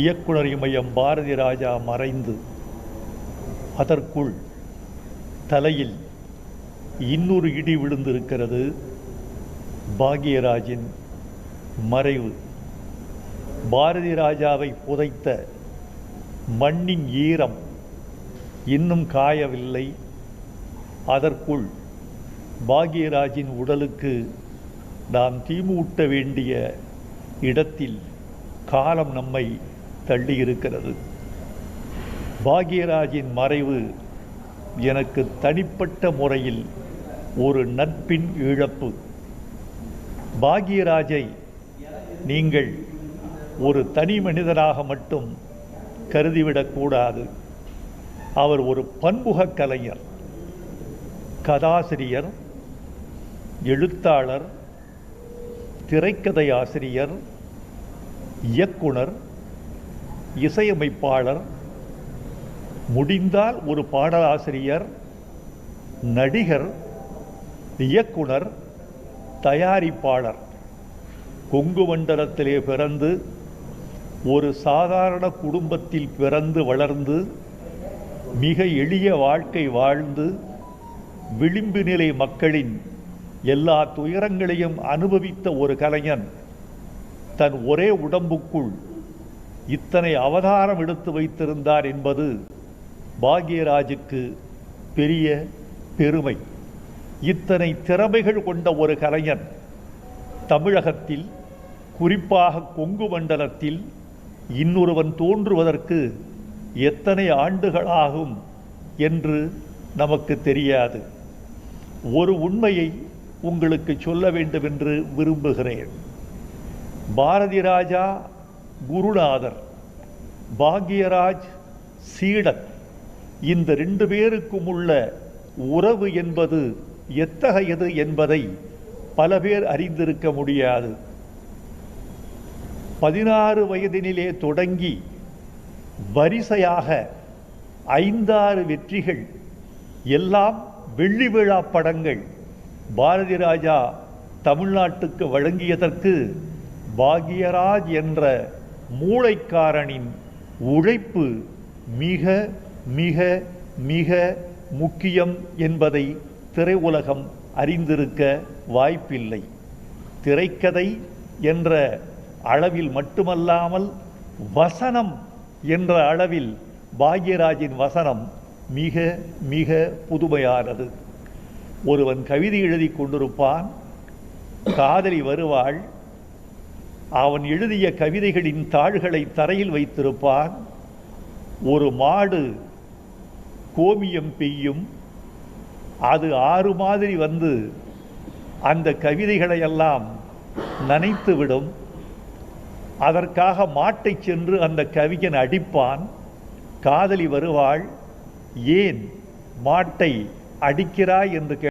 இயக்குனர் இமயம் பாரதி ராஜா மறைந்து அதற்குள் தலையில் இன்னொரு இடி விழுந்திருக்கிறது. பாக்யராஜின் மறைவு. பாரதி ராஜாவை புதைத்த மண்ணின் ஈரம் இன்னும் காயவில்லை. அதற்குள் பாக்யராஜின் உடலுக்கு நாம் தீமூட்ட வேண்டிய இடத்தில் காலம் நம்மை தள்ளியிருக்கிறது. பாக்யராஜின் மறைவு எனக்கு தனிப்பட்ட முறையில் ஒரு நட்பின் இழப்பு. பாக்யராஜை நீங்கள் ஒரு தனி மனிதனாக மட்டும் கருதிவிடக்கூடாது. அவர் ஒரு பன்முக கலைஞர், கதாசிரியர், எழுத்தாளர், திரைக்கதை ஆசிரியர், இயக்குனர், இசையமைப்பாளர், முடிந்தால் ஒரு பாடலாசிரியர், நடிகர், இயக்குனர், தயாரிப்பாளர். கொங்கு மண்டலத்திலே பிறந்து ஒரு சாதாரண குடும்பத்தில் பிறந்து வளர்ந்து மிக எளிய வாழ்க்கை வாழ்ந்து விளிம்பு நிலை மக்களின் எல்லா துயரங்களையும் அனுபவித்த ஒரு கலைஞன் தன் ஒரே உடம்புக்குள் இத்தனை அவதாரம் எடுத்து வைத்திருந்தார் என்பது பாக்யராஜுக்கு பெரிய பெருமை. இத்தனை திறமைகள் கொண்ட ஒரு கலைஞன் தமிழகத்தில், குறிப்பாக கொங்கு மண்டலத்தில் இன்னொருவன் தோன்றுவதற்கு எத்தனை ஆண்டுகளாகும் என்று நமக்கு தெரியாது. ஒரு உண்மையை உங்களுக்கு சொல்ல வேண்டும் என்று விரும்புகிறேன். பாரதி ராஜா குருநாதர், பாக்யராஜ் சீடன். இந்த ரெண்டு பேருக்கும் உள்ள உறவு என்பது எத்தகையது என்பதை பல பேர் அறிந்திருக்க முடியாது. 16 வயதினிலே தொடங்கி வரிசையாக 5-6 வெற்றிகள், எல்லாம் வெள்ளி விழா படங்கள் பாரதி ராஜா தமிழ்நாட்டுக்கு வழங்கியதற்கு பாக்யராஜ் என்ற மூளைக்காரனின் உழைப்பு மிக மிக மிக முக்கியம் என்பதை திரையுலகம் அறிந்திருக்க வாய்ப்பில்லை. திரைக்கதை என்ற அளவில் மட்டுமல்லாமல் வசனம் என்ற அளவில் பாக்யராஜின் வசனம் மிக மிக புதுமையானது. ஒருவன் கவிதை எழுதி கொண்டிருப்பான், காதலி வருவாள், அவன் எழுதிய கவிதைகளின் தாள்களை தரையில் வைத்திருப்பான். ஒரு மாடு கோமியம் பெய்யும், அது ஆறு மாதிரி வந்து அந்த கவிதைகளை எல்லாம் நனைத்துவிடும். அதற்காக மாட்டை சென்று அந்த கவிஞன் அடிப்பான். காதலி வருவாள், ஏன் மாட்டை அடிக்கிறாய் என்று